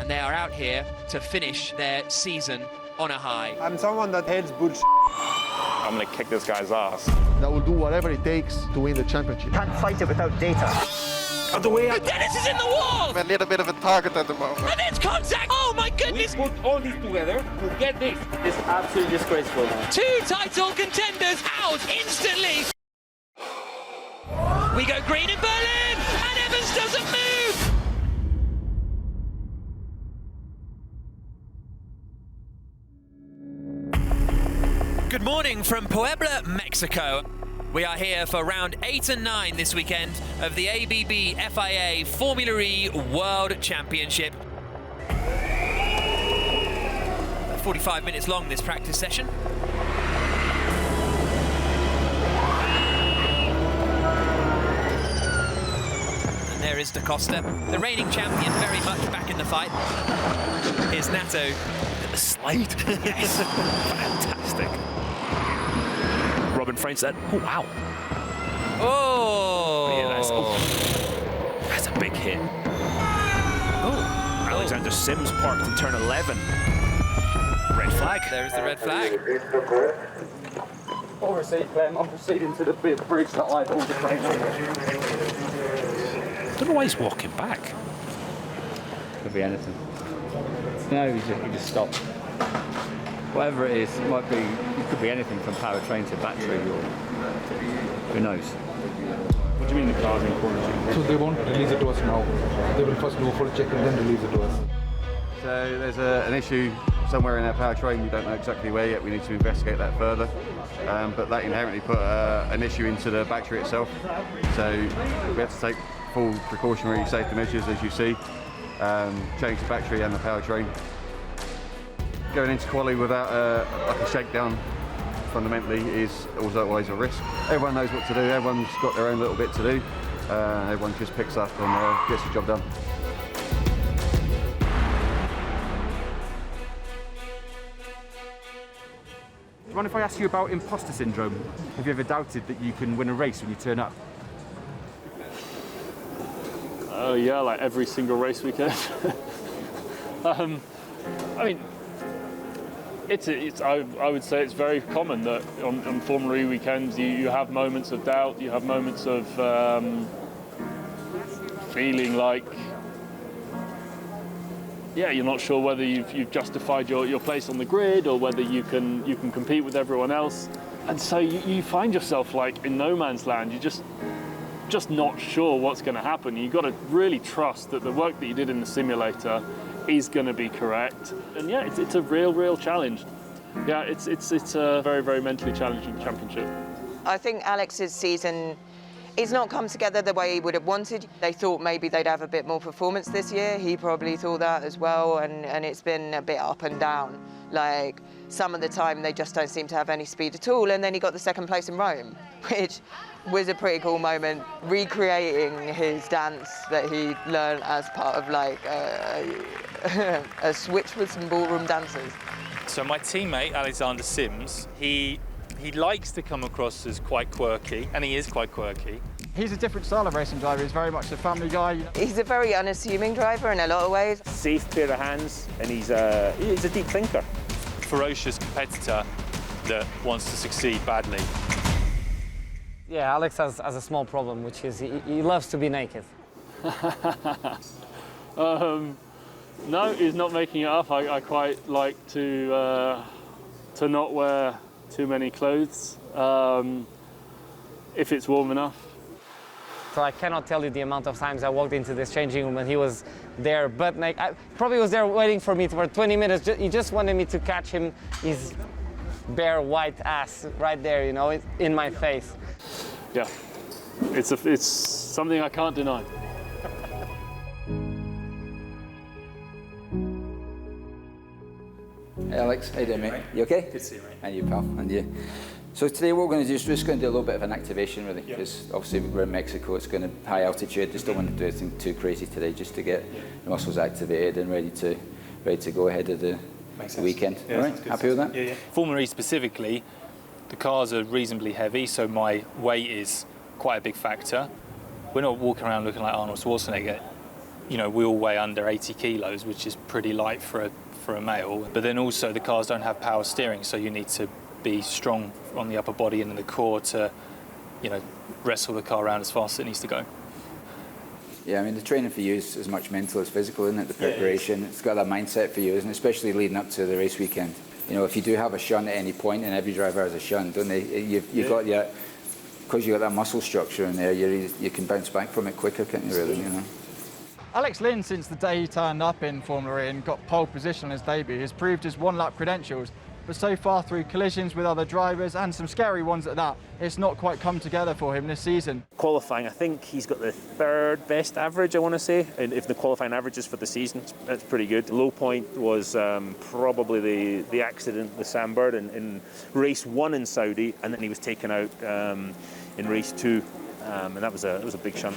and they are out here to finish their season on a high. I'm someone that hates bullshit. I'm going to kick this guy's ass. That will do whatever it takes to win the championship. Can't fight it without data. Out the way. Dennis is in the wall! I'm a little bit of a target at the moment. And it's contact! Oh my goodness! We put all these together to get this. It's absolutely disgraceful. Two title contenders out instantly! We go green in Berlin! And Evans doesn't move! Good morning from Puebla, Mexico. We are here for round 8 and 9 this weekend of the ABB FIA Formula E World Championship. 45 minutes long, this practice session. And there is Da Costa, the reigning champion, very much back in the fight. Here's Nato. The slide. Yes. Fantastic. Robin frames that. Oh, wow. Oh! Yeah, that's a big hit. Oh, Alexander Sims parked in turn 11. Red flag. There's the red flag. Overseat Clem, I'm proceeding to the bridge that I don't Don't know why he's walking back. Could be anything. No, you just stop. Whatever it is, it could be anything from powertrain to battery, or who knows. What do you mean the car's in quarantine? So they won't release it to us now. They will first do a full check and then release it to us. So there's an issue somewhere in our powertrain. We don't know exactly where yet. We need to investigate that further. But that inherently put an issue into the battery itself. So we have to take full precautionary safety measures, as you see. Change the battery and the powertrain. Going into quali without like a shakedown fundamentally is also always a risk. Everyone knows what to do, everyone's got their own little bit to do. Everyone just picks up and gets the job done. Do you mind if I ask you about imposter syndrome? Have you ever doubted that you can win a race when you turn up? Yeah, like every single race weekend. I mean, I would say it's very common that on Formula E weekends you have moments of doubt, you have moments of feeling like, yeah, you're not sure whether you've justified your place on the grid or whether you can compete with everyone else, and so you find yourself like in no man's land. You're just not sure what's going to happen. You've got to really trust that the work that you did in the simulator is going to be correct. And yeah, it's a real challenge. Yeah, it's a very, very mentally challenging championship. I think Alex's season is not come together the way he would have wanted. They thought maybe they'd have a bit more performance this year. He probably thought that as well, and it's been a bit up and down. Like, some of the time they just don't seem to have any speed at all, and then he got the second place in Rome, which was a pretty cool moment, recreating his dance that he learned as part of like a switch with some ballroom dancers. So my teammate, Alexander Sims, he likes to come across as quite quirky, and he is quite quirky. He's a different style of racing driver. He's very much a family guy. He's a very unassuming driver in a lot of ways. Safe pair of hands, and he's a deep thinker. Ferocious competitor that wants to succeed badly. Yeah, Alex has a small problem, which is he loves to be naked. No, he's not making it up. I quite like to not wear too many clothes if it's warm enough. So I cannot tell you the amount of times I walked into this changing room and he was there butt naked. I probably was there waiting for me for 20 minutes. He just wanted me to catch his bare white ass right there, you know, in my face. Yeah, it's something I can't deny. Hey Alex, how you doing, mate? You okay? Good to see you, mate. And you, pal, and you. So today what we're going to do is just going to do a little bit of an activation, really, because obviously we're in Mexico, it's going to high altitude. Just don't want to do anything too crazy today, just to get the muscles activated and ready to go ahead of the weekend. Yeah, all right, happy with that? Yeah. Formula E specifically, the cars are reasonably heavy, so my weight is quite a big factor. We're not walking around looking like Arnold Schwarzenegger you know, we all weigh under 80 kilos, which is pretty light for a male. But then also the cars don't have power steering, so you need to be strong on the upper body and in the core to, you know, wrestle the car around as fast as it needs to go. Yeah, I mean, the training for you is as much mental as physical, isn't it? The preparation, it's got that mindset for you, isn't it? Especially leading up to the race weekend. You know, if you do have a shunt at any point, and every driver has a shunt, don't they? You've got your, because you've got that muscle structure in there, you can bounce back from it quicker, can't you, really, you know? Alex Lynn, since the day he turned up in Formula E and got pole position on his debut, has proved his one-lap credentials. But so far, through collisions with other drivers and some scary ones at that, it's not quite come together for him this season. Qualifying, I think he's got the third best average, I want to say. And if the qualifying average is for the season, that's pretty good. The low point was probably the accident, the Sam Bird in race 1 in Saudi, and then he was taken out in race 2, and that was a big shunt.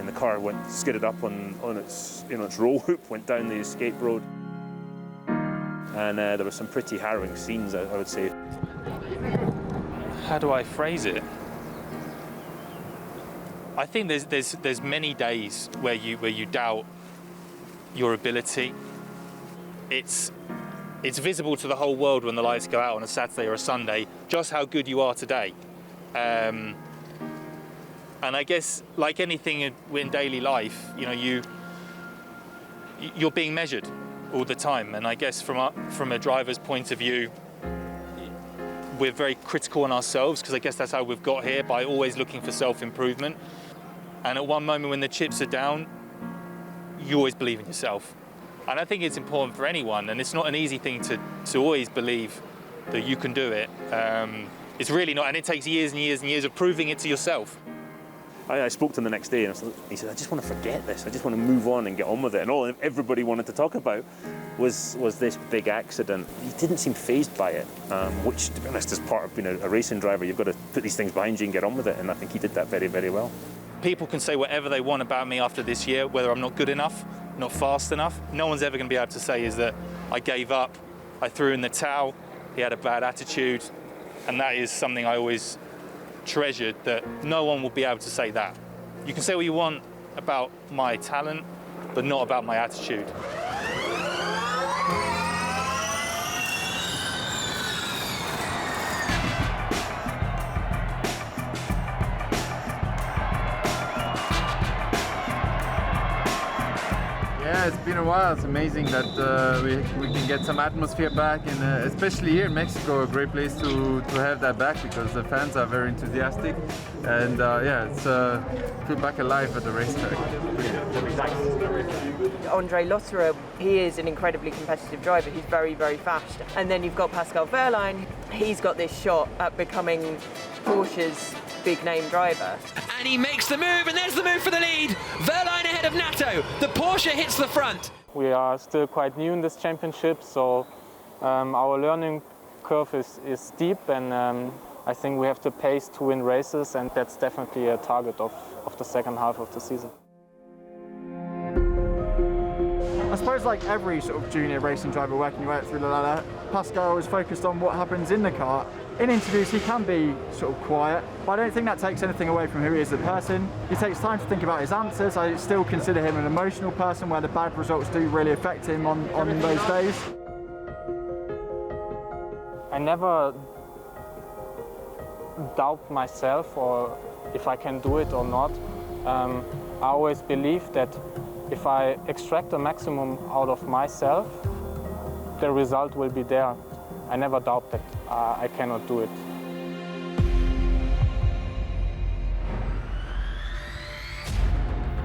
The car skidded up on its roll hoop, went down the escape road, and there were some pretty harrowing scenes, I would say. How do I phrase it? I think there's many days where you doubt your ability. It's visible to the whole world when the lights go out on a Saturday or a Sunday just how good you are today. And I guess, like anything in daily life, you know, you're being measured all the time. And I guess from a driver's point of view, we're very critical on ourselves, because I guess that's how we've got here, by always looking for self-improvement. And at one moment when the chips are down, you always believe in yourself. And I think it's important for anyone, and it's not an easy thing to always believe that you can do it. It's really not, and it takes years and years and years of proving it to yourself. I spoke to him the next day, and he said, I just want to forget this. I just want to move on and get on with it. And all everybody wanted to talk about was this big accident. He didn't seem fazed by it, which, to be honest, is part of being a racing driver. You've got to put these things behind you and get on with it, and I think he did that very, very well. People can say whatever they want about me after this year, whether I'm not good enough, not fast enough. No one's ever going to be able to say is that I gave up, I threw in the towel, he had a bad attitude, and that is something I always treasured, that no one will be able to say that. You can say what you want about my talent, but not about my attitude. Yeah, it's been a while. It's amazing that we can get some atmosphere back, and especially here in Mexico, a great place to have that back, because the fans are very enthusiastic, and yeah, it's feel back alive at the racetrack. Andre Lotterer, he is an incredibly competitive driver. He's very, very fast. And then you've got Pascal Wehrlein. He's got this shot at becoming Porsche's big name driver. And he makes the move, and there's the move for the lead. Wehrlein ahead of Nato. The Porsche hits the front. We are still quite new in this championship, so our learning curve is steep, and I think we have the pace to win races, and that's definitely a target of the second half of the season. I suppose, like every sort of junior racing driver working your way up through the ladder, Pascal is focused on what happens in the car. In interviews, he can be sort of quiet, but I don't think that takes anything away from who he is as a person. He takes time to think about his answers. I still consider him an emotional person, where the bad results do really affect him on those days. I never doubt myself or if I can do it or not. I always believe that if I extract the maximum out of myself, the result will be there. I never doubt that I cannot do it.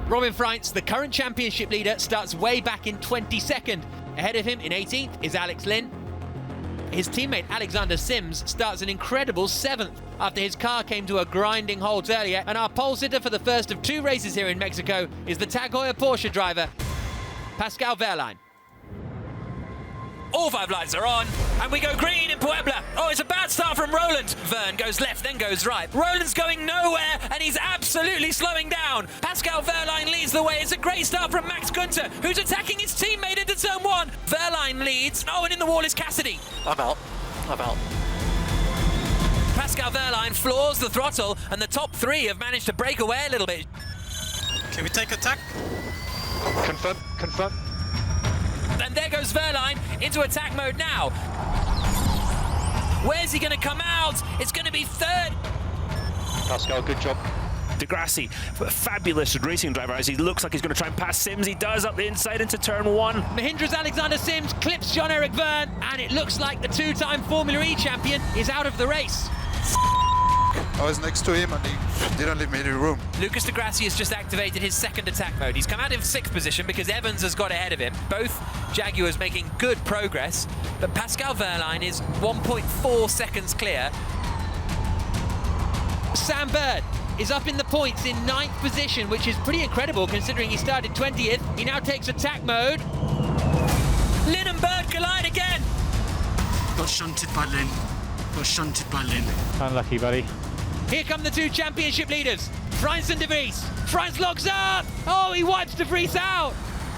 Robin Freitz, the current championship leader, starts way back in 22nd. Ahead of him in 18th is Alex Lynn. His teammate Alexander Sims starts an incredible 7th after his car came to a grinding halt earlier, and our pole sitter for the first of 2 races here in Mexico is the Tag Heuer Porsche driver, Pascal Wehrlein. All 5 lights are on, and we go green in Puebla. Oh, it's a bad start from Roland. Vern goes left, then goes right. Roland's going nowhere, and he's absolutely slowing down. Pascal Wehrlein leads the way. It's a great start from Max Günther, who's attacking his teammate into turn 1. Wehrlein leads. Oh, and in the wall is Cassidy. I'm out. Pascal Wehrlein floors the throttle, and the top three have managed to break away a little bit. Can we take attack? Confirm. And there goes Wehrlein into attack mode now. Where's he going to come out? It's going to be third. Pascal, good job. De Grassi, a fabulous racing driver as he looks like he's going to try and pass Sims. He does up the inside into turn one. Mahindra's Alexander Sims clips Jean-Eric Verne, and it looks like the two-time Formula E champion is out of the race. I was next to him and he didn't leave me any room. Lucas de Grassi has just activated his second attack mode. He's come out in 6th position because Evans has got ahead of him. Both Jaguars making good progress, but Pascal Wehrlein is 1.4 seconds clear. Sam Bird is up in the points in 9th position, which is pretty incredible considering he started 20th. He now takes attack mode. Lynn and Bird collide again. Got shunted by Lynn. Unlucky, buddy. Here come the two championship leaders, Frans and De Vries. Frans locks up. Oh, he wipes De Vries out.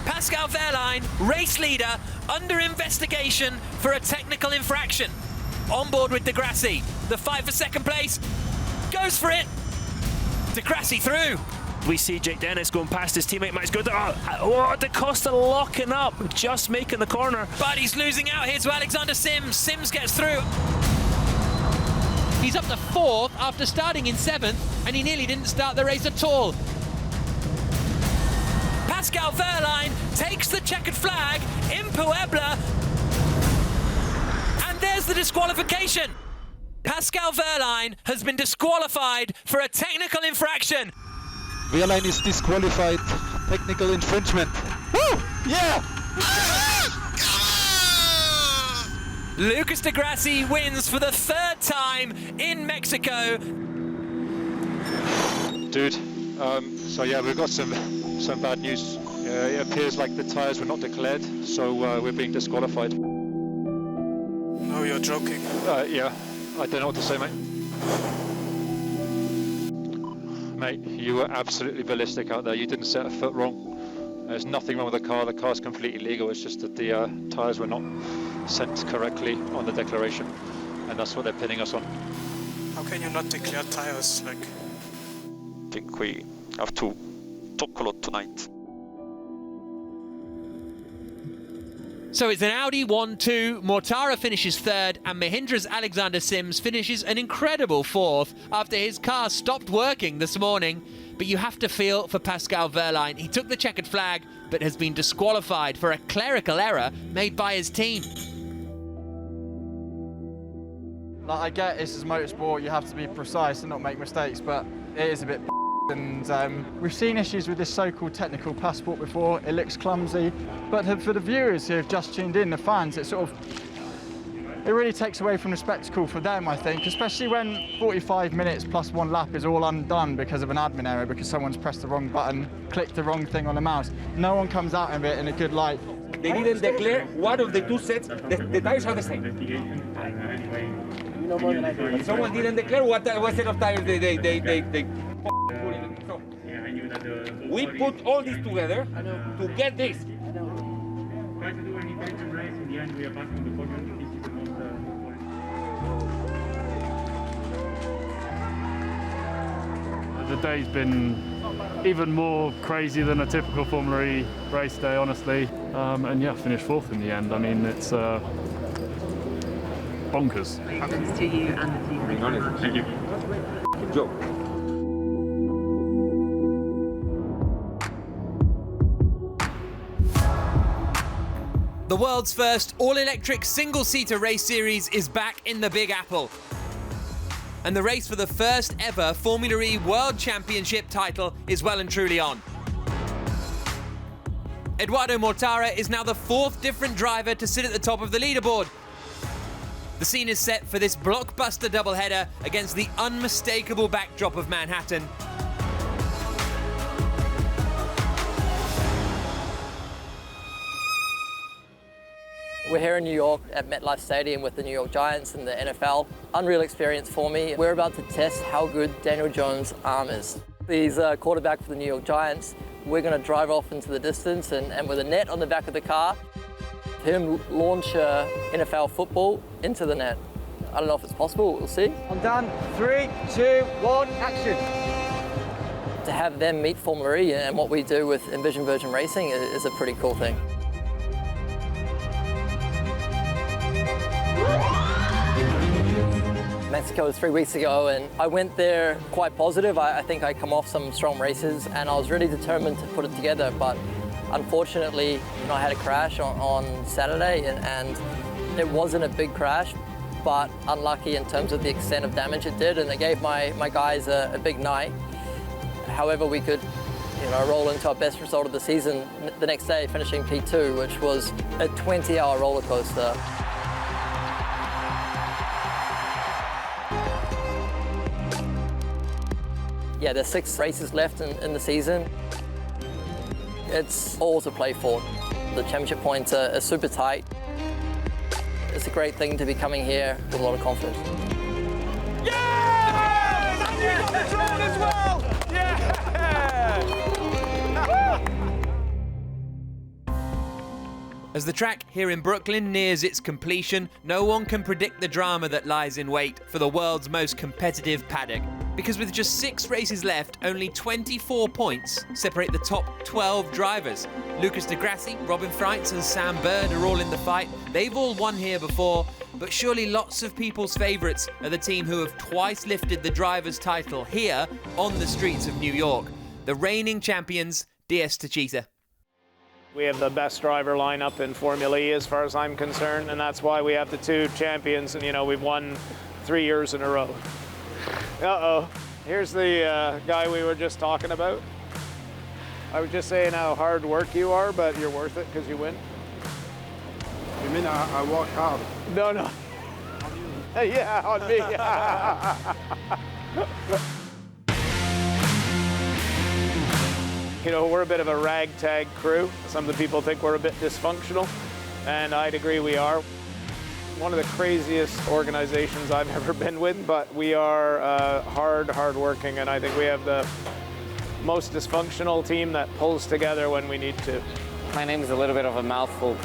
Pascal Wehrlein, race leader, under investigation for a technical infraction. On board with De Grassi. The fight for second place goes for it. De Grassi through. We see Jake Dennis going past his teammate Max Good. Oh, De Costa locking up, just making the corner. But he's losing out here to Alexander Sims. Sims gets through. He's up to 4th after starting in 7th, and he nearly didn't start the race at all. Pascal Wehrlein takes the checkered flag in Puebla, and there's the disqualification. Pascal Wehrlein has been disqualified for a technical infraction. Wehrlein is disqualified. Technical infringement. Woo! Yeah! Lucas de Grassi wins for the 3rd time in Mexico. Dude, so yeah, we've got some bad news. It appears like the tyres were not declared, so we're being disqualified. No, you're joking. Yeah, I don't know what to say, mate. Mate, you were absolutely ballistic out there. You didn't set a foot wrong. There's nothing wrong with the car. The car's completely legal. It's just that the tyres were not sent correctly on the declaration, and that's what they're pinning us on. How can you not declare tyres? Like, I think we have to talk a lot tonight. So it's an Audi 1-2, Mortara finishes 3rd, and Mahindra's Alexander Sims finishes an incredible 4th after his car stopped working this morning. But you have to feel for Pascal Wehrlein. He took the checkered flag, but has been disqualified for a clerical error made by his team. Like, I get this is motorsport, you have to be precise and not make mistakes, but it is a bit and we've seen issues with this so-called technical passport before. It looks clumsy, but for the viewers who have just tuned in, the fans, it really takes away from the spectacle for them, I think, especially when 45 minutes plus 1 lap is all undone because of an admin error, because someone's pressed the wrong button, clicked the wrong thing on the mouse. No one comes out of it in a good light. They didn't declare one of the 2 sets. The tires are the same. Someone didn't declare what set of tires they put in. So we put all this together to get this. The day's been even more crazy than a typical Formula E race day, honestly. And yeah, finished 4th in the end. I mean, it's bonkers. To you and the team. Thank you. Good job. The world's first all-electric single-seater race series is back in the Big Apple. And the race for the first ever Formula E World Championship title is well and truly on. Eduardo Mortara is now the 4th different driver to sit at the top of the leaderboard. The scene is set for this blockbuster doubleheader against the unmistakable backdrop of Manhattan. We're here in New York at MetLife Stadium with the New York Giants and the NFL. Unreal experience for me. We're about to test how good Daniel Jones' arm is. He's a quarterback for the New York Giants. We're going to drive off into the distance and with a net on the back of the car, him launch NFL football into the net. I don't know if it's possible, we'll see. I'm done. 3, 2, 1, action. To have them meet Formula E and what we do with Envision Virgin Racing is a pretty cool thing. Mexico was 3 weeks ago, and I went there quite positive. I think I come off some strong races, and I was really determined to put it together. But unfortunately, I had a crash on Saturday, and it wasn't a big crash, but unlucky in terms of the extent of damage it did, and it gave my guys a big night. However, we could, roll into our best result of the season the next day, finishing P2, which was a 20-hour roller coaster. Yeah, there's 6 races left in the season. It's all to play for. The championship points are super tight. It's a great thing to be coming here with a lot of confidence. Yeah! And we got the drone as well! Yeah! As the track here in Brooklyn nears its completion, no one can predict the drama that lies in wait for the world's most competitive paddock. Because with just 6 races left, only 24 points separate the top 12 drivers. Lucas de Grassi, Robin Freitz and Sam Bird are all in the fight. They've all won here before, but surely lots of people's favourites are the team who have twice lifted the driver's title here on the streets of New York. The reigning champions, DS Techeetah. We have the best driver lineup in Formula E as far as I'm concerned, and that's why we have the 2 champions, and we've won 3 years in a row. Uh-oh, here's the guy we were just talking about. I was just saying how hard work you are, but you're worth it because you win. You mean I work hard? No. On you? Yeah, on me. We're a bit of a ragtag crew. Some of the people think we're a bit dysfunctional, and I'd agree we are. One of the craziest organizations I've ever been with, but we are hard working, and I think we have the most dysfunctional team that pulls together when we need to. My name is a little bit of a mouthful.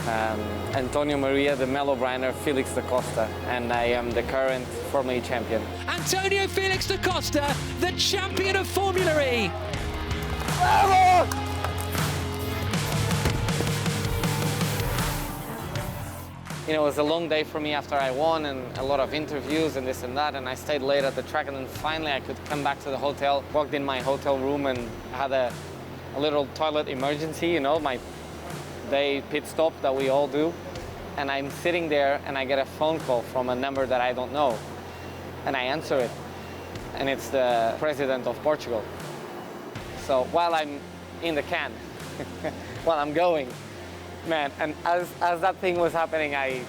Antonio Maria, the Mel O'Brien, Felix da Costa, and I am the current Formula E champion. Antonio Felix da Costa, the champion of Formula E. It was a long day for me after I won, and a lot of interviews and this and that, and I stayed late at the track, and then finally I could come back to the hotel, walked in my hotel room and had a little toilet emergency, my day pit stop that we all do. And I'm sitting there and I get a phone call from a number that I don't know, and I answer it, and it's the president of Portugal. So while I'm in the can, while I'm going, man, and as that thing was happening, I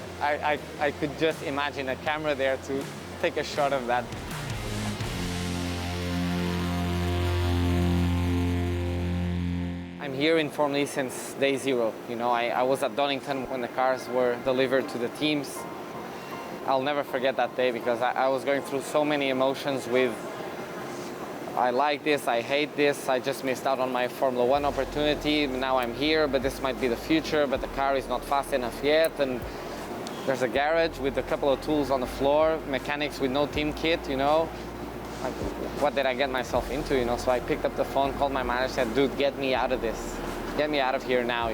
could just imagine a camera there to take a shot of that. I'm here in Formula E since day 0. I was at Donington when the cars were delivered to the teams. I'll never forget that day because I was going through so many emotions with I like this, I hate this, I just missed out on my Formula 1 opportunity, now I'm here, but this might be the future, but the car is not fast enough yet, and there's a garage with a couple of tools on the floor, mechanics with no team kit, Like, what did I get myself into, So I picked up the phone, called my manager, said, dude, get me out of this. Get me out of here now,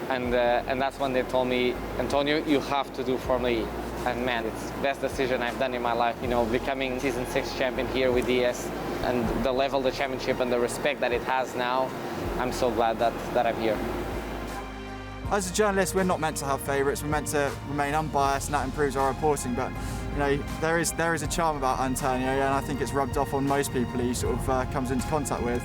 And that's when they told me, Antonio, you have to do Formula E. And man, it's the best decision I've done in my life, becoming season 6 champion here with DS and the level of the championship and the respect that it has now. I'm so glad that I'm here. As a journalist, we're not meant to have favourites. We're meant to remain unbiased, and that improves our reporting. But there is a charm about Antonio, and I think it's rubbed off on most people he sort of comes into contact with.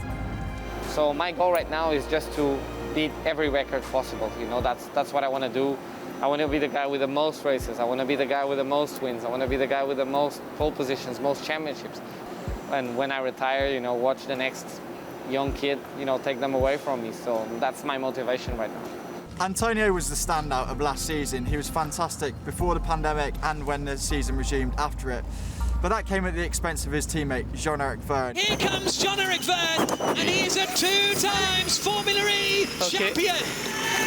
So my goal right now is just to beat every record possible. That's what I want to do. I want to be the guy with the most races. I want to be the guy with the most wins. I want to be the guy with the most pole positions, most championships. And when I retire, watch the next young kid, take them away from me. So that's my motivation right now. Antonio was the standout of last season. He was fantastic before the pandemic and when the season resumed after it. But that came at the expense of his teammate, Jean-Eric Vergne. Here comes Jean-Eric Vergne, and he is a 2 times Formula E champion.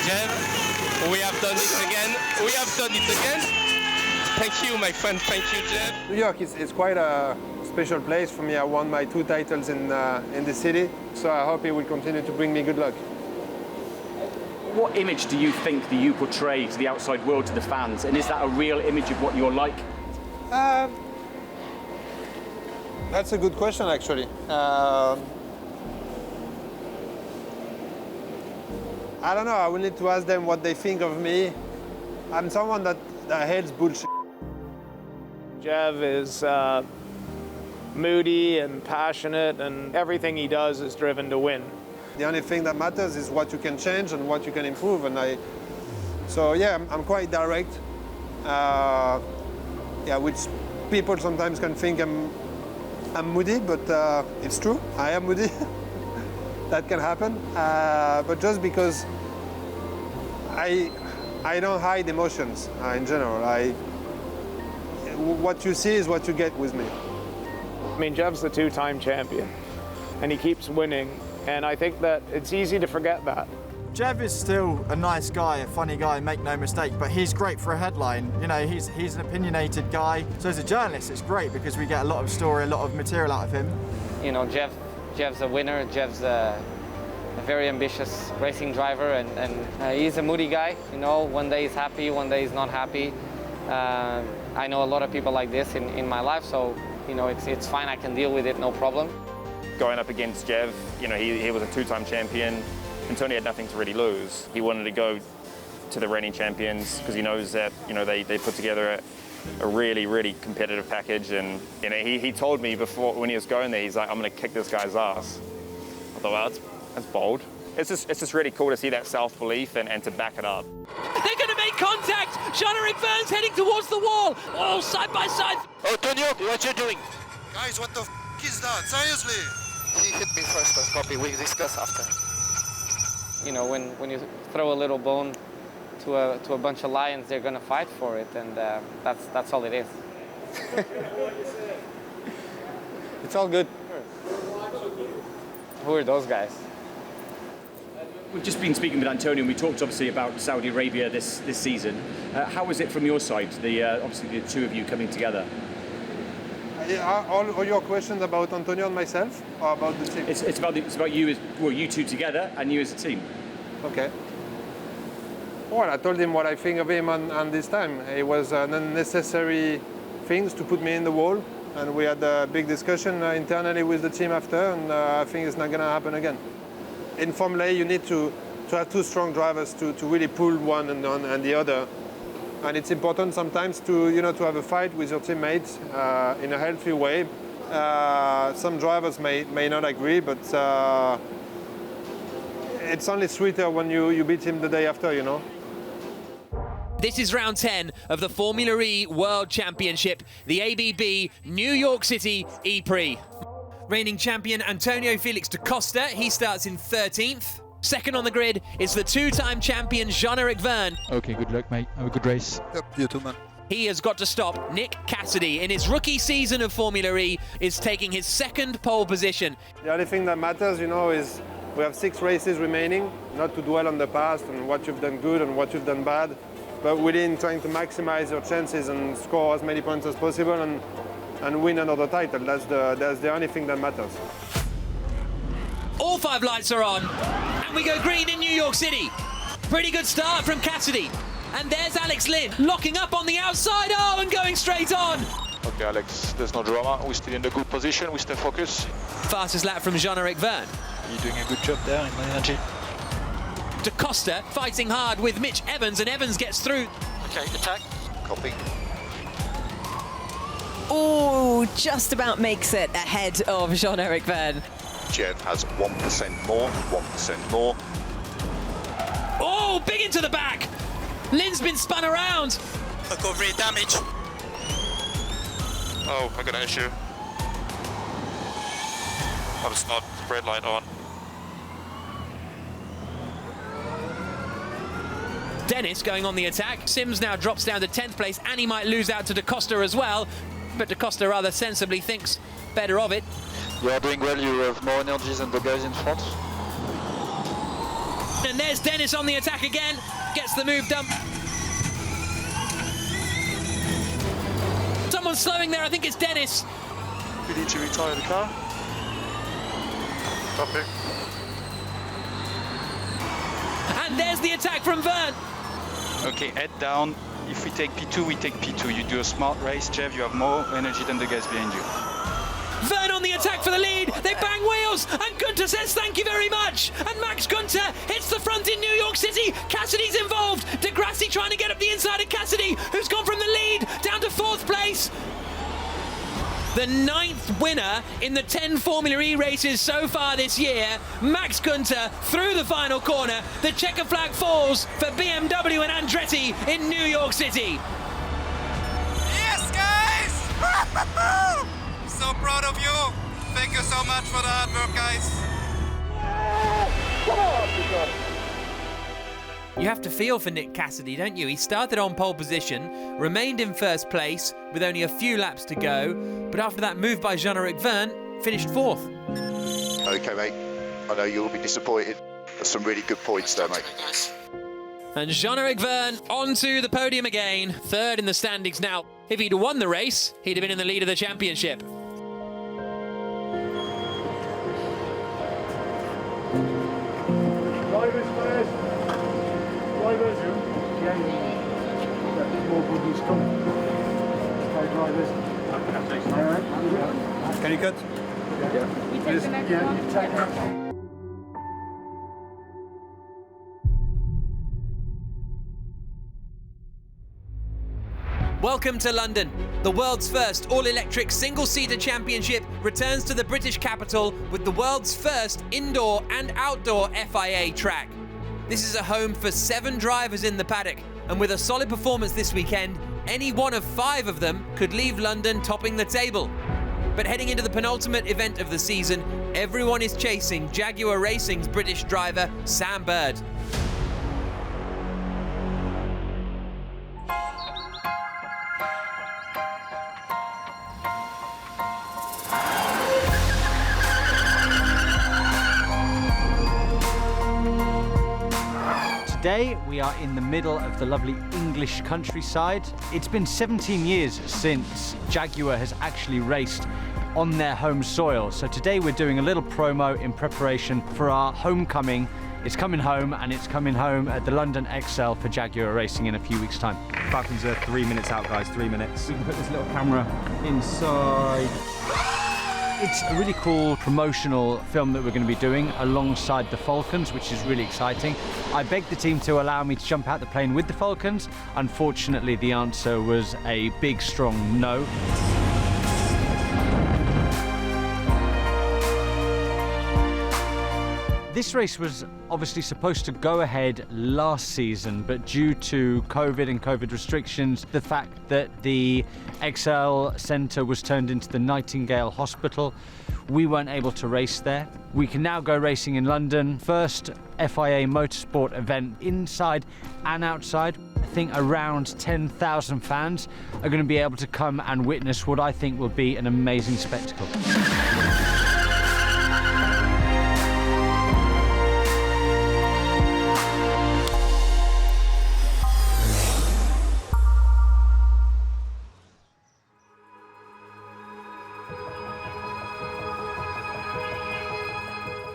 Jeff, we have done it again. Thank you, my friend. Thank you, Jeff. New York is quite a special place for me. I won my 2 titles in the city, so I hope it will continue to bring me good luck. What image do you think that you portray to the outside world, to the fans, and is that a real image of what you're like? That's a good question, actually. I don't know. I will need to ask them what they think of me. I'm someone that hates bullshit. Jeff is moody and passionate, and everything he does is driven to win. The only thing that matters is what you can change and what you can improve. So yeah, I'm quite direct. Yeah, which people sometimes can think I'm moody, but it's true. I am moody. That can happen. But just because I don't hide emotions in general. What you see is what you get with me. I mean, Jeff's the 2-time champion, and he keeps winning. And I think that it's easy to forget that. Jeff is still a nice guy, a funny guy, make no mistake, but he's great for a headline. You know, he's an opinionated guy. So as a journalist, it's great because we get a lot of story, a lot of material out of him. You know, Jeff's a winner. Jeff's a very ambitious racing driver, and he's a moody guy. You know, one day he's happy, one day he's not happy. I know a lot of people like this in my life, so, you know, it's fine. I can deal with it, no problem. Going up against Jeff, you know, he was a 2-time champion. Antonio had nothing to really lose. He wanted to go to the reigning champions because he knows that, you know, they put together a really, really competitive package. And, you know, he told me before, when he was going there, he's like, I'm going to kick this guy's ass. I thought, well, that's bold. It's just really cool to see that self-belief and to back it up. They're going to make contact. Jean-Eric Vergne's heading towards the wall. Oh, side by side. Oh, Antonio, what you doing? Guys, what the is that? Seriously? He hit me first, but copy. We discuss after. You know, when you throw a little bone to a bunch of lions, they're going to fight for it, and that's all it is. It's all good. Who are those guys? We've just been speaking with Antonio, and we talked obviously about Saudi Arabia this season. How was it from your side, obviously the two of you coming together? All your questions about Antonio and myself, or about the team? It's about you, you two together, and you as a team. Okay. Well, I told him what I think of him on this time. It was unnecessary things to put me in the wall, and we had a big discussion internally with the team after, and I think it's not going to happen again. In Formula E, you need to have 2 strong drivers to really pull one and the other. And it's important sometimes to have a fight with your teammates in a healthy way. Some drivers may not agree, but it's only sweeter when you beat him the day after, you know. This is round 10 of the Formula E World Championship, the ABB New York City E-Prix. Reigning champion Antonio Felix da Costa, he starts in 13th. Second on the grid is the 2-time champion Jean-Eric Vergne. Okay, good luck, mate. Have a good race. Yep, you too, man. He has got to stop Nick Cassidy. In his rookie season of Formula E, is taking his 2nd pole position. The only thing that matters, you know, is we have 6 races remaining, not to dwell on the past and what you've done good and what you've done bad, but within trying to maximize your chances and score as many points as possible and win another title. That's the only thing that matters. All 5 lights are on, and we go green in New York City. Pretty good start from Cassidy. And there's Alex Lynn, locking up on the outside, and going straight on. Okay, Alex, there's no drama. We're still in the good position. We stay focused. Fastest lap from Jean-Eric Vergne. You're doing a good job there in my energy. Da Costa fighting hard with Mitch Evans, and Evans gets through. Okay, attack. Copy. Oh, just about makes it ahead of Jean-Eric Vergne. Jeff has 1% more, 1% more. Oh, big into the back. Lynn's been spun around. Recovery damage. Oh, I got an issue. I was not red light on. Dennis going on the attack. Sims now drops down to 10th place, and he might lose out to Da Costa as well. But Da Costa rather sensibly thinks better of it. You are doing well, you have more energy than the guys in front. And there's Dennis on the attack again, gets the move done. slowing there. I think it's Dennis. We need to retire the car. Stop it. And there's the attack from Vern. Okay, head down. If we take P2, we take P2. You do a smart race, Jeff. You have more energy than the guys behind you. Vern on the attack for the lead. They bang wheels, and Gunter says thank you very much. And Max Gunter hits the front in New York City. Cassidy's involved. Degrassi trying to get up the inside of Cassidy, who's gone from the lead down to 4th place. The 9th winner in the 10 Formula E races so far this year, Max Gunter through the final corner. The checker flag falls for BMW and Andretti in New York City. Yes, guys! So proud of you. Thank you so much for the hard work, guys. You have to feel for Nick Cassidy, don't you? He started on pole position, remained in 1st place with only a few laps to go, but after that move by Jean-Eric Verne, finished 4th. Okay, mate. I know you'll be disappointed. There's some really good points there, mate. And Jean-Eric Verne onto the podium again, 3rd in the standings now. If he'd won the race, he'd have been in the lead of the championship. Drivers first. Drivers. More goodies coming. Okay, drivers. Can you cut? Yeah. You take the next one? You take that. Welcome to London. The world's first all-electric single-seater championship returns to the British capital with the world's first indoor and outdoor FIA track. This is a home for 7 drivers in the paddock, and with a solid performance this weekend, any one of 5 of them could leave London topping the table. But heading into the penultimate event of the season, everyone is chasing Jaguar Racing's British driver, Sam Bird. Today we are in the middle of the lovely English countryside. It's been 17 years since Jaguar has actually raced on their home soil. So today we're doing a little promo in preparation for our homecoming. It's coming home, and it's coming home at the London XL for Jaguar Racing in a few weeks' time. Falcons are 3 minutes out, guys, 3 minutes. We can put this little camera inside. It's a really cool promotional film that we're going to be doing alongside the Falcons, which is really exciting. I begged the team to allow me to jump out the plane with the Falcons. Unfortunately, the answer was a big, strong no. This race was obviously supposed to go ahead last season, but due to COVID and COVID restrictions, the fact that the XL Centre was turned into the Nightingale Hospital, we weren't able to race there. We can now go racing in London. First FIA motorsport event inside and outside. I think around 10,000 fans are going to be able to come and witness what I think will be an amazing spectacle.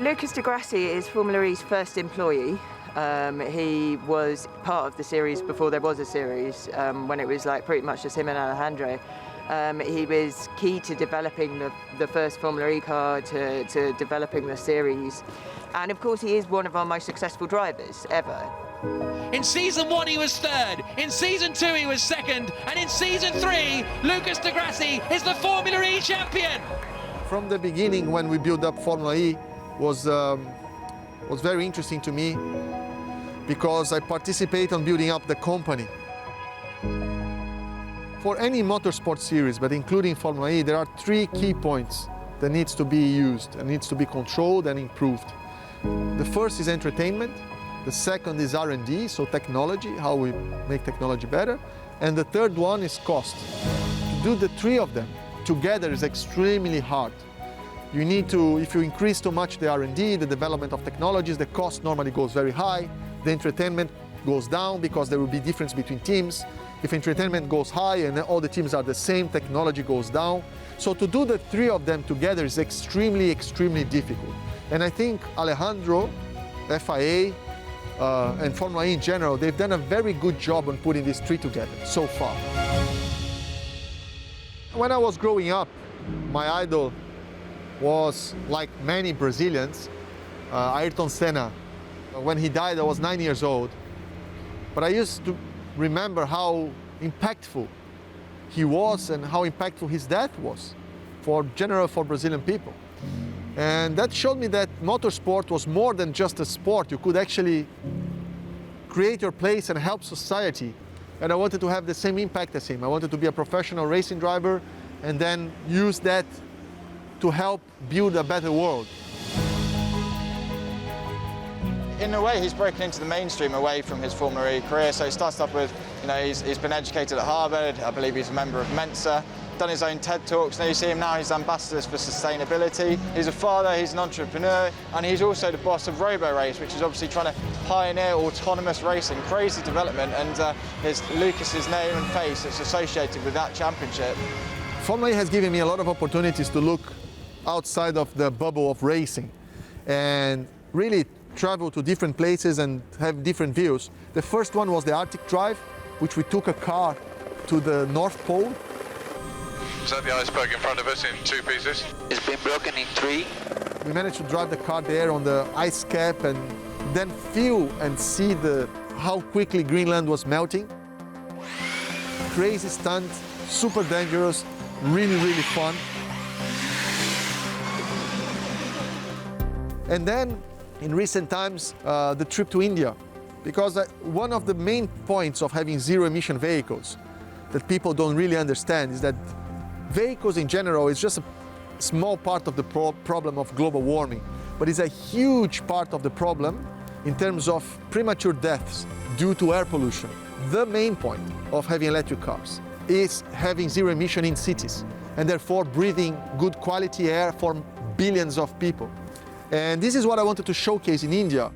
Lucas Degrassi is Formula E's first employee. He was part of the series before there was a series, when it was like pretty much just him and Alejandro. He was key to developing the first Formula E car, to developing the series. And of course he is one of our most successful drivers ever. In season 1 he was 3rd, in season 2 he was 2nd, and in season 3 Lucas Degrassi is the Formula E champion! From the beginning, when we built up Formula E, was very interesting to me because I participate on building up the company. For any motorsport series, but including Formula E, there are 3 key points that needs to be used and needs to be controlled and improved. The first is entertainment, the second is R&D, so technology, how we make technology better, and the third one is cost. To do the 3 of them together is extremely hard. You need to, if you increase too much the R&D, the development of technologies, the cost normally goes very high, the entertainment goes down because there will be difference between teams. if entertainment goes high and all the teams are the same, technology goes down. So to do the three of them together is extremely, extremely difficult. And I think Alejandro, FIA, and Formula E in general, they've done a very good job on putting these three together so far. When I was growing up, my idol was, like many Brazilians, Ayrton Senna. When he died, I was 9 years old. But I used to remember how impactful he was and how impactful his death was for Brazilian people. And that showed me that motorsport was more than just a sport. You could actually create your place and help society. And I wanted to have the same impact as him. I wanted to be a professional racing driver and then use that to help build a better world. In a way, he's broken into the mainstream away from his Formula E career. So he started off with, he's been educated at Harvard. I believe he's a member of Mensa, done his own TED Talks. Now you see him now, he's ambassadors for sustainability. He's a father, he's an entrepreneur, and he's also the boss of RoboRace, which is obviously trying to pioneer autonomous racing. Crazy development, and there's Lucas's name and face that's associated with that championship. Formula E has given me a lot of opportunities to look outside of the bubble of racing and really travel to different places and have different views. The first one was the Arctic Drive, which we took a car to the North Pole. Is that the iceberg in front of us in 2 pieces? It's been broken in 3. We managed to drive the car there on the ice cap and then feel and see how quickly Greenland was melting. Crazy stunt, super dangerous, really, really fun. And then in recent times, the trip to India, because one of the main points of having zero-emission vehicles that people don't really understand is that vehicles in general is just a small part of the problem of global warming, but it's a huge part of the problem in terms of premature deaths due to air pollution. The main point of having electric cars is having zero emission in cities and therefore breathing good quality air for billions of people. And this is what I wanted to showcase in India.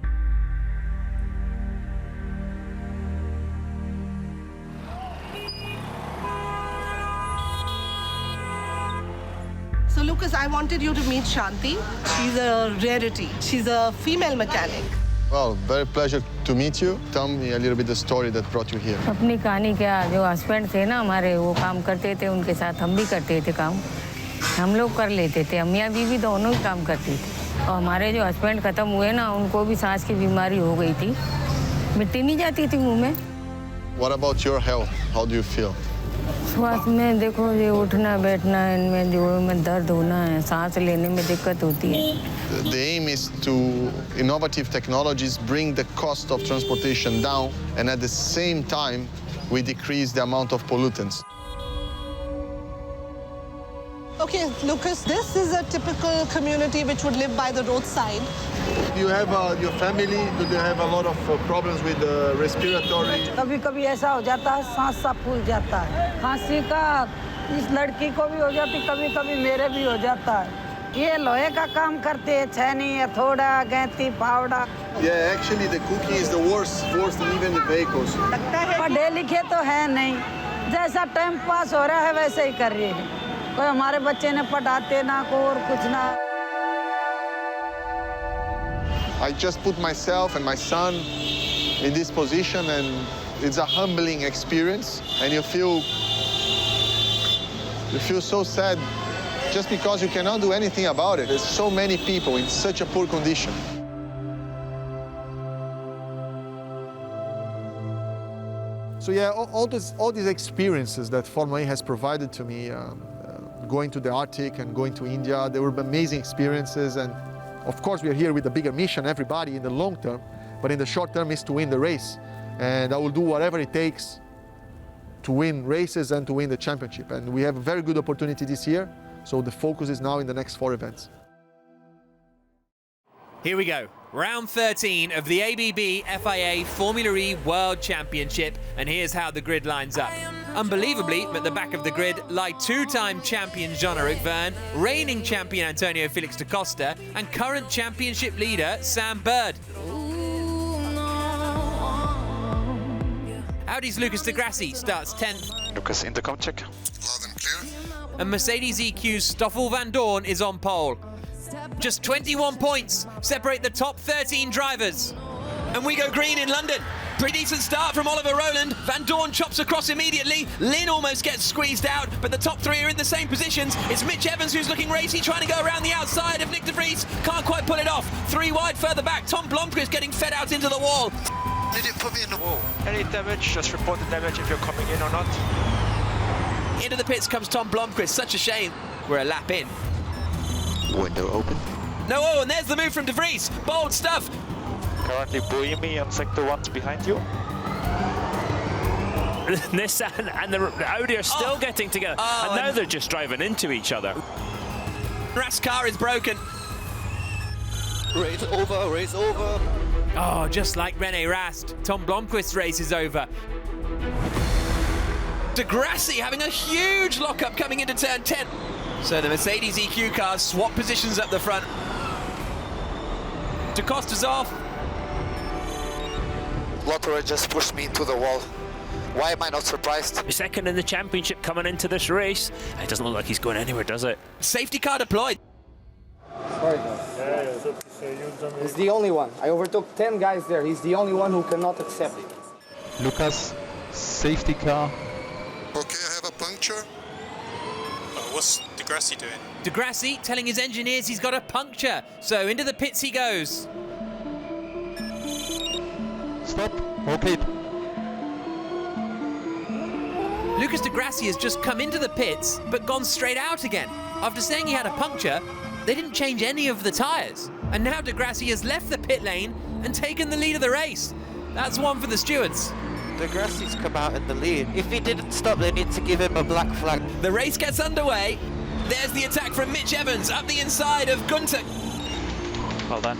So Lucas, I wanted you to meet Shanti. She's a rarity. She's a female mechanic. Well, very pleasure to meet you. Tell me a little bit the story that brought you here. अपनी कहानी क्या, जो husband थे ना हमारे, वो काम करते थे, उनके साथ हम भी करते थे काम। हम लोग कर लेते थे, मियाँ बीवी दोनों ही काम करते थे। और हमारे जो हस्बैंड खत्म हुए ना, उनको भी सांस की बीमारी हो गई थी। मिट्टी नहीं जाती थी मुंह में। What about your health? How do you feel? स्वास्थ्य में देखो ये उठना बैठना इनमें जो में दर्द होना है, सांस लेने में दिक्कत होती है। The aim is to innovative technologies bring the cost of transportation down, and at the same time we decrease the amount of pollutants. Okay, Lucas, this is a typical community which would live by the roadside. Do you have your family? Do they have a lot of problems with respiratory? कभी-कभी ऐसा हो जाता है, सांस सा फूल जाता है। खांसी का इस लड़की को भी हो जाती, कभी-कभी मेरे भी हो जाता है। ये लोहे का काम करते हैं, छेनी, हथौड़ा, गैंती, फावड़ा। Yeah, actually the cooking is the worst than even the vehicles. पढ़े लिखे तो है नहीं, जैसा टाइम पास हो रहा है वैसे ही कर रही है। कोई हमारे बच्चे ने पढ़ाते ना को और कुछ ना। I just put myself and my son in this position, and it's a humbling experience, and you feel so sad just because you cannot do anything about it. There's so many people in such a poor condition. So yeah, all these experiences that Formula E has provided to me, going to the Arctic and going to India, they were amazing experiences. And of course, we are here with a bigger mission, everybody, in the long term, but in the short term is to win the race. And I will do whatever it takes to win races and to win the championship. And we have a very good opportunity this year, so the focus is now in the next 4 events. Here we go. Round 13 of the ABB FIA Formula E World Championship, and here's how the grid lines up. Unbelievably, at the back of the grid lie 2-time champion Jean-Eric Vergne, reigning champion Antonio Felix da Costa, and current championship leader Sam Bird. Our Audi's Lucas de Grassi starts 10th. Lucas, intercom check. Loud and clear. And Mercedes EQ's Stoffel van Dorn is on pole. Just 21 points separate the top 13 drivers. And we go green in London. Pretty decent start from Oliver Rowland. Van Dorn chops across immediately. Lynn almost gets squeezed out, but the top three are in the same positions. It's Mitch Evans who's looking racy, trying to go around the outside of Nick de Vries. Can't quite pull it off. 3 wide further back. Tom Blomqvist getting fed out into the wall. They didn't put me in the wall. Any damage, just report the damage if you're coming in or not. Into the pits comes Tom Blomqvist. Such a shame. We're a lap in. Window open. No, oh, and there's the move from de Vries. Bold stuff. Currently buoying me on sector 1's behind you. Nissan and the Audi are still getting together. And now they're just driving into each other. Rast's car is broken. Race over, race over. Oh, just like Rene Rast, Tom Blomqvist's race is over. De Grassi having a huge lockup coming into turn 10. So the Mercedes EQ cars swap positions up the front. De Costa's off. Lotterer just pushed me into the wall. Why am I not surprised? Second in the championship coming into this race. It doesn't look like he's going anywhere, does it? Safety car deployed. Sorry, guys. He's the only one. I overtook 10 guys there. He's the only one who cannot accept it. Lucas, safety car. Okay, I have a puncture. What's de Grassi doing? De Grassi telling his engineers he's got a puncture. So into the pits he goes. Stop. Okay. Lucas de Grassi has just come into the pits, but gone straight out again. After saying he had a puncture, they didn't change any of the tyres. And now de Grassi has left the pit lane and taken the lead of the race. That's one for the stewards. De Grassi's come out in the lead. If he didn't stop, they need to give him a black flag. The race gets underway. There's the attack from Mitch Evans up the inside of Gunter. Well done.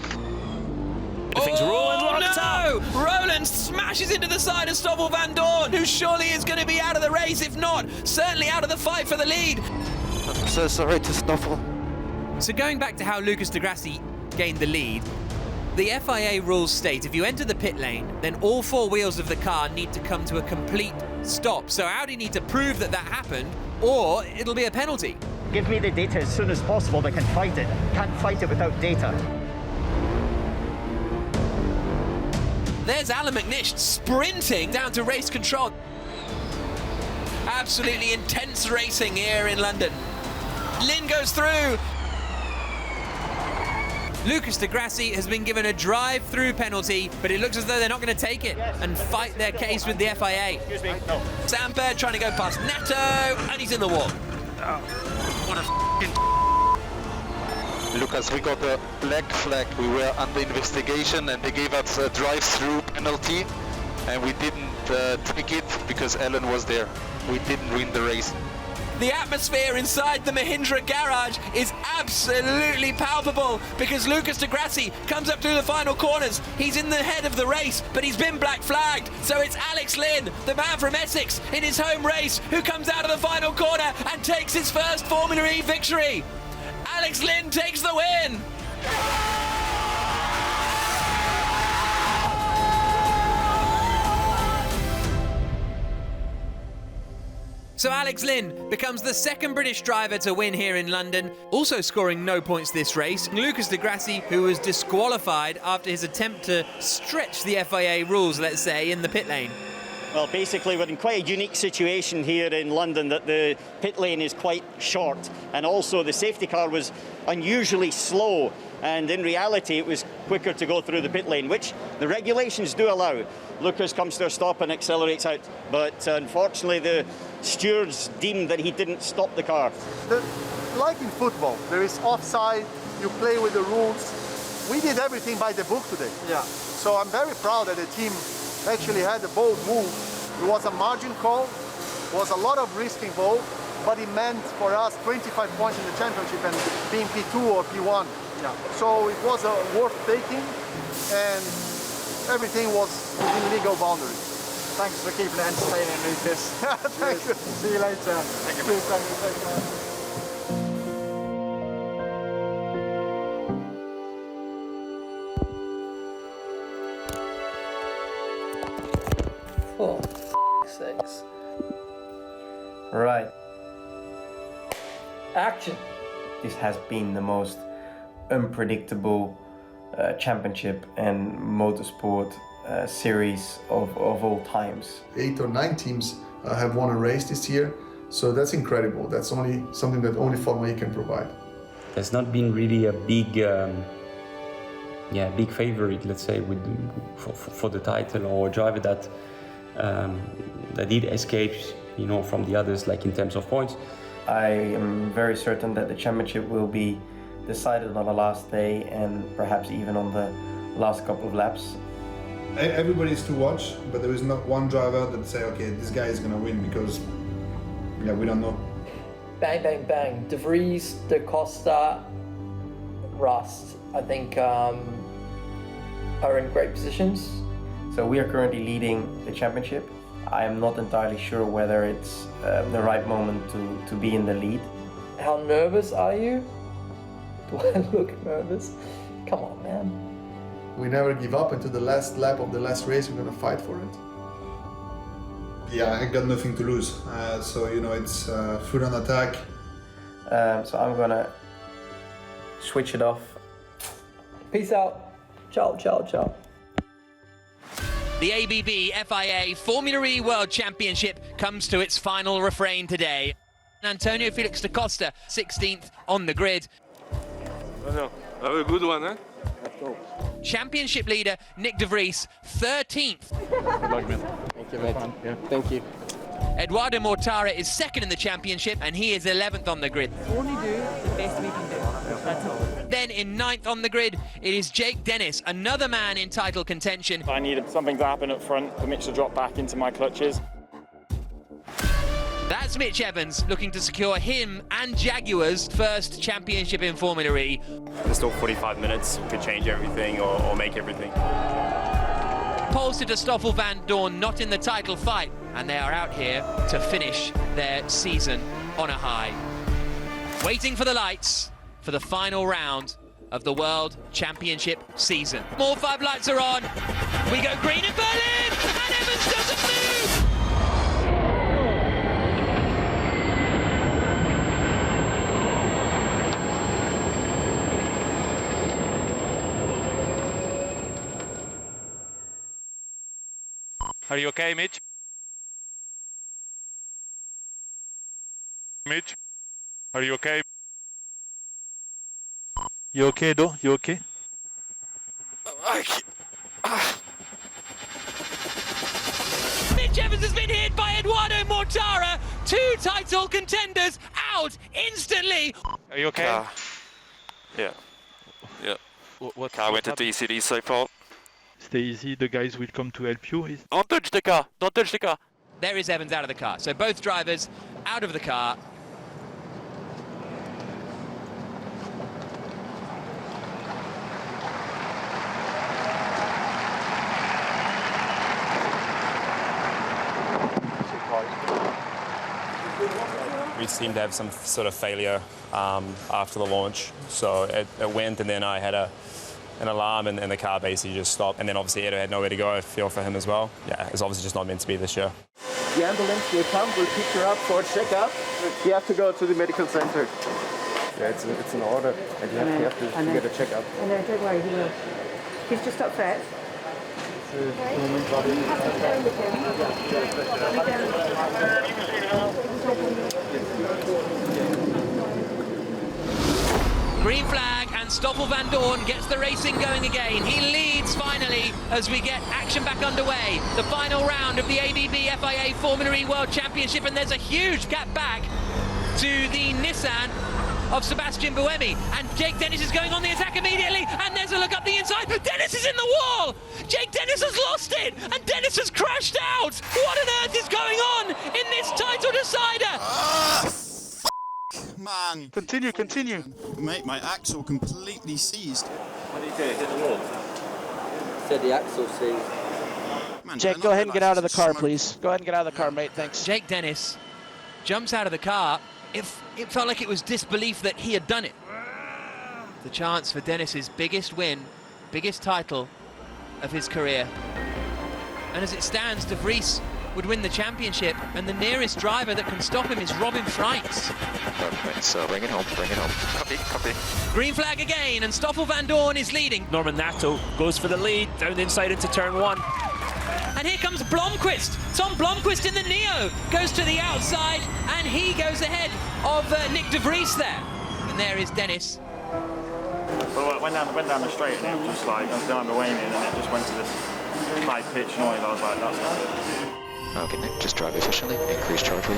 No! Rowland smashes into the side of Stoffel van Dorn, who surely is going to be out of the race, if not, certainly out of the fight for the lead. I'm so sorry to Stoffel. So going back to how Lucas de Grassi gained the lead, the FIA rules state if you enter the pit lane, then all 4 wheels of the car need to come to a complete stop. So Audi need to prove that that happened, or it'll be a penalty. Give me the data as soon as possible. They can fight it. Can't fight it without data. There's Alan McNish sprinting down to race control. Absolutely intense racing here in London. Lynn goes through. Lucas de Grassi has been given a drive-through penalty, but it looks as though they're not going to take it and fight their case with the FIA. Excuse me, no. Sam Bird trying to go past Neto, and he's in the wall. What a f***ing... Lucas, we got a black flag. We were under investigation and they gave us a drive-through penalty and we didn't take it because Ellen was there. We didn't win the race. The atmosphere inside the Mahindra garage is absolutely palpable because Lucas de Grassi comes up through the final corners. He's in the head of the race, but he's been black flagged. So it's Alex Lynn, the man from Essex, in his home race, who comes out of the final corner and takes his first Formula E victory. Alex Lynn takes the win. So Alex Lynn becomes the second British driver to win here in London, also scoring no points this race. Lucas de Grassi, who was disqualified after his attempt to stretch the FIA rules, let's say, in the pit lane. Well, basically, we're in quite a unique situation here in London that the pit lane is quite short, and also the safety car was unusually slow, and in reality it was quicker to go through the pit lane, which the regulations do allow. Lucas comes to a stop and accelerates out, but unfortunately the stewards deemed that he didn't stop the car. Like in football, there is offside, you play with the rules. We did everything by the book today. Yeah. So I'm very proud that the team actually had a bold move. It was a margin call, was a lot of risk involved, but it meant for us 25 points in the championship and being P2 or P1. Yeah. So it was worth taking, and everything was within legal boundaries. Thanks for keeping it entertaining, Lucas. Thank you. See you later. Thank you. Thank you. Oh. fuck's sakes. Right. Action! This has been the most unpredictable championship and motorsport series of all times. 8 or 9 teams have won a race this year, so that's incredible. That's only something that only Formula E can provide. There's not been really a big favorite, let's say, for the title, or a driver that did escape, from the others, like in terms of points. I am very certain that the championship will be decided on the last day and perhaps even on the last couple of laps. Everybody's to watch, but there is not one driver that say, okay, this guy is going to win, because we don't know. Bang, bang, bang. De Vries, Da Costa, Rust, I think are in great positions. So we are currently leading the championship. I am not entirely sure whether it's the right moment to be in the lead. How nervous are you? Do I look nervous? Come on, man. We never give up until the last lap of the last race. We're going to fight for it. Yeah, I got nothing to lose. So, it's foot on attack. So I'm going to switch it off. Peace out. Ciao, ciao, ciao. The ABB FIA Formula E World Championship comes to its final refrain today. Antonio Felix da Costa, 16th on the grid. Have a good one, eh? Championship leader Nick De Vries, 13th. Good luck, man. Thank you, mate. Yeah. Thank you. Eduardo Mortara is second in the championship, and he is 11th on the grid. Only do the best we can do. That's all. Then in 9th on the grid, it is Jake Dennis, another man in title contention. I needed something to happen up front for Mitch to drop back into my clutches. That's Mitch Evans looking to secure him and Jaguar's first championship in Formula E. There's still 45 minutes, could change everything or make everything. Poles to Stoffel Van Dorn not in the title fight, and they are out here to finish their season on a high. Waiting for the lights for the final round of the World Championship season. All 5 lights are on. We go green in Berlin, and Evans doesn't move. Are you okay, Mitch? Mitch? Are you okay? You okay, though? You okay? Mitch Evans has been hit by Eduardo Mortara. 2 title contenders out instantly. Are you okay? Yeah. What car went to DCD so far. Stay easy, the guys will come to help you. Don't touch the car, don't touch the car. There is Evans out of the car. So both drivers out of the car. We seemed to have some sort of failure after the launch. So it went, and then I had an alarm, and the car basically just stopped. And then obviously Edo had nowhere to go. I feel for him as well. Yeah, it's obviously just not meant to be this year. The ambulance will come, will pick her up for a checkup. You have to go to the medical center. Yeah, it's an order, and you have to get a checkup. And then don't worry, he will. He's just upset. Green flag, and Stoffel Van Dorn gets the racing going again. He leads finally as we get action back underway. The final round of the ABB FIA Formula E World Championship, and there's a huge gap back to the Nissan of Sebastian Buemi. And Jake Dennis is going on the attack immediately, and there's a look up the inside. Dennis is in the wall! Jake Dennis has lost it, and Dennis has crashed out! What on earth is going on in this title decider? Man. Continue. Mate, my axle completely seized. What did he say? Hit the wall? Said the axle seized. Man, Jake, go ahead and get out of the car, please. Go ahead and get out of the car, mate. Thanks. Jake Dennis jumps out of the car. It felt like it was disbelief that he had done it. The chance for Dennis's biggest win, biggest title of his career. And as it stands, De Vries would win the championship, and the nearest driver that can stop him is Robin Freitz. So bring it home, bring it home. Copy. Green flag again, and Stoffel van Dorn is leading. Norman Nato goes for the lead, down the inside into turn 1. And here comes Blomqvist. Tom Blomqvist in the Neo goes to the outside, and he goes ahead of Nick de Vries there. And there is Dennis. Well, it went down the straight, and it was just like, I was behind the Wayne, and then it just went to this high pitch noise. I was like, that's not it. Okay, Nick, just drive efficiently, increase charge rate.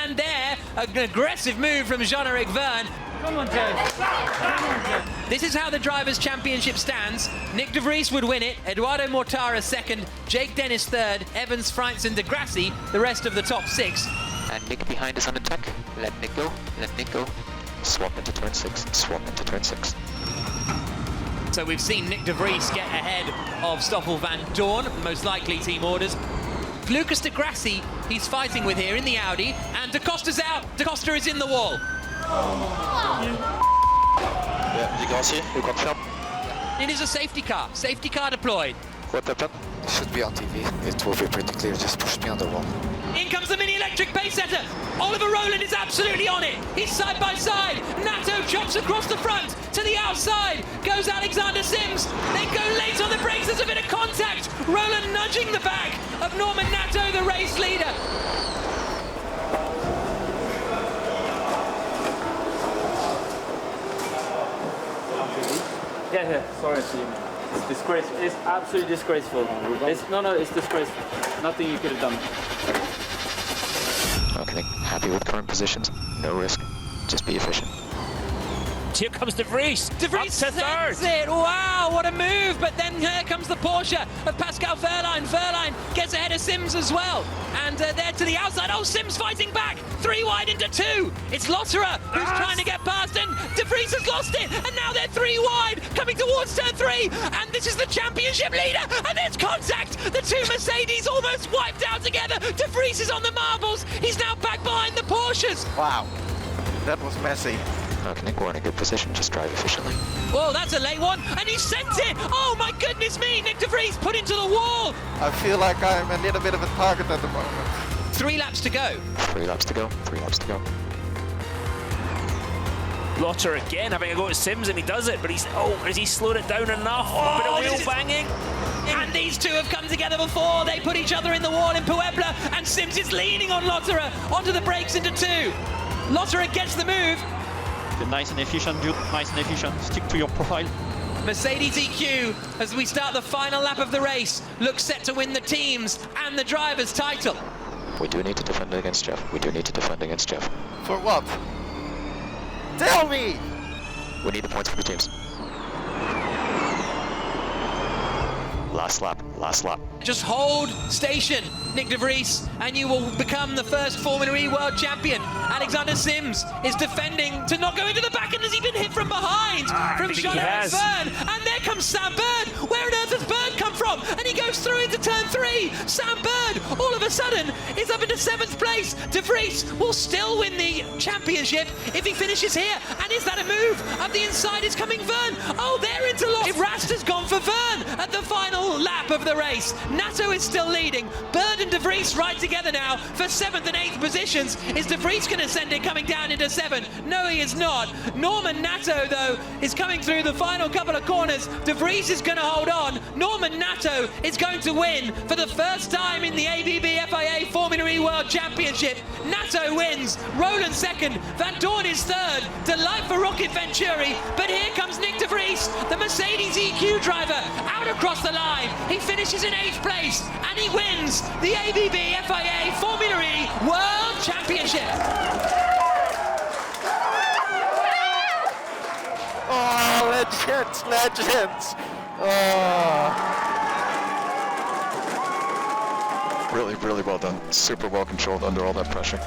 And there, an aggressive move from Jean-Eric Verne. Come on, Joe. This is how the Drivers' Championship stands. Nick de Vries would win it, Eduardo Mortara second, Jake Dennis third, Evans, Freitz and de Grassi, the rest of the top 6. And Nick behind is on attack. Let Nick go, let Nick go. Swap into turn 6, swap into turn 6. So we've seen Nick de Vries get ahead of Stoffel van Dorn, most likely team orders. Lucas de Grassi, he's fighting with here in the Audi, and Da Costa's out. Da Costa is in the wall. Yeah, de Grassi, you confirm? It is a safety car deployed. What happened? It should be on TV. It will be pretty clear. Just push me on the wall. In comes the mini electric pace setter. Oliver Rowland is absolutely on it. He's side by side. Nato chops across the front. To the outside goes Alexander Sims. They go late on the brakes. There's a bit of contact. Rowland nudging the back of Norman Nato, the race leader. Yeah. Sorry, team. It's disgraceful. It's absolutely disgraceful. It's disgraceful. Nothing you could have done. Okay, happy with current positions. No risk. Just be efficient. Here comes de Vries. De Vries up to third. It. Wow, what a move. But then here comes the Porsche of Pascal Wehrlein. Wehrlein gets ahead of Sims as well. And there to the outside. Oh, Sims fighting back. 3 wide into 2. It's Lotterer who's trying to get past, and de Vries has lost it. And now they're 3 wide, coming towards turn 3. And this is the championship leader. And there's contact. The 2 Mercedes almost wiped out together. De Vries is on the marbles. He's now back behind the Porsches. Wow, that was messy. Okay, Nick, we're in a good position. Just drive efficiently. Whoa, that's a late one, and he sent it! Oh my goodness me! Nick de Vries put into the wall! I feel like I'm a little bit of a target at the moment. 3 laps to go. 3 laps to go. 3 laps to go. Lotter again having a go at Sims, and he does it, but has he slowed it down enough? A bit of wheel banging. And these two have come together before. They put each other in the wall in Puebla, and Sims is leaning on Lotterer onto the brakes into 2. Lotterer gets the move. Nice and efficient, dude. Nice and efficient. Stick to your profile. Mercedes EQ, as we start the final lap of the race, looks set to win the teams and the drivers' title. We do need to defend against Jeff. We do need to defend against Jeff. For what? Tell me! We need the points for the teams. Last lap, last lap. Just hold station, Nick de Vries, and you will become the first Formula E world champion. Alexander Sims is defending to not go into the back, and has he been hit from behind from Jean-Eric Verne? And there comes Sam Bird. Where on earth has Bird come from? And he goes through into turn 3. Sam Bird, all of a sudden, is up into 7th place. De Vries will still win the championship if he finishes here. And is that a move? Up the inside is coming Verne. Oh, they're interlocked. Rast has gone for Verne at the final lap of the race. Nato is still leading. Bird and De Vries right together now for 7th and 8th positions. Is De Vries going to send it coming down into 7? No, he is not. Norman Nato, though, is coming through the final couple of corners. De Vries is going to hold on. Norman Nato is going to win for the first time in the ABB FIA Formula E World Championship. Nato wins. Rowland second. Van Dorn is third. Delight for Rocket Venturi. But here comes Nick de Vries, the Mercedes EQ driver, out across the line. He finishes in 8th place, and he wins the ABB FIA Formula E World Championship. Oh, legends. Oh. Really, really well done. Super well controlled under all that pressure.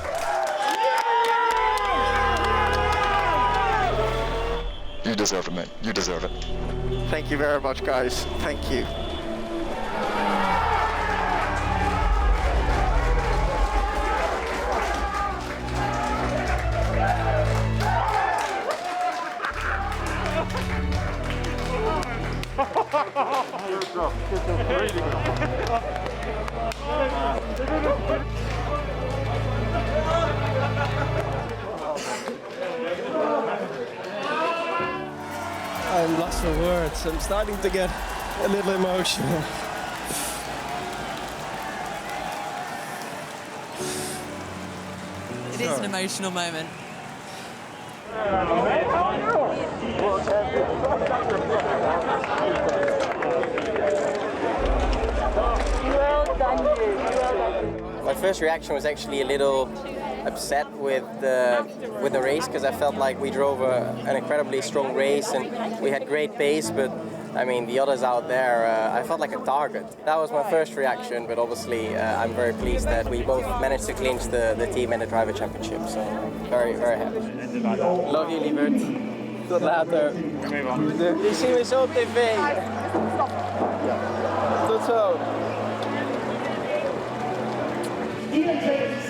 You deserve it, mate. You deserve it. Thank you very much, guys. Thank you. Good job. Really good. I'm lost for words. I'm starting to get a little emotional. It is an emotional moment. My first reaction was actually a little upset with the race because I felt like we drove an incredibly strong race and we had great pace, but I mean the others out there, I felt like a target. That was my first reaction, but obviously I'm very pleased that we both managed to clinch the team and the driver championship, so very, very happy. Love you, lieverd. Tot later. Die zien we zo op tv. Tot zo. Ian Taylor's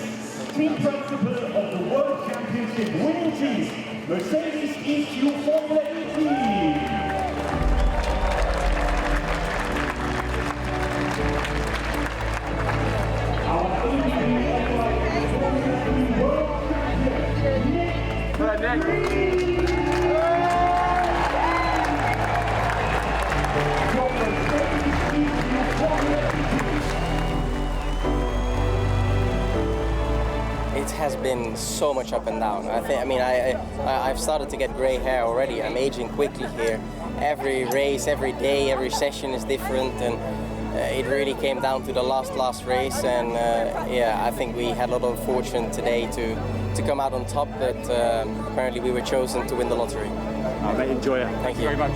team principal of the World Championship winning team, Mercedes EQ Formula E team. Our ABB World Champion, It has been so much up and down. I've started to get grey hair already. I'm aging quickly here. Every race, every day, every session is different, and it really came down to the last race. And I think we had a lot of fortune today to come out on top, but apparently we were chosen to win the lottery. Mate, enjoy it. Thank you very much.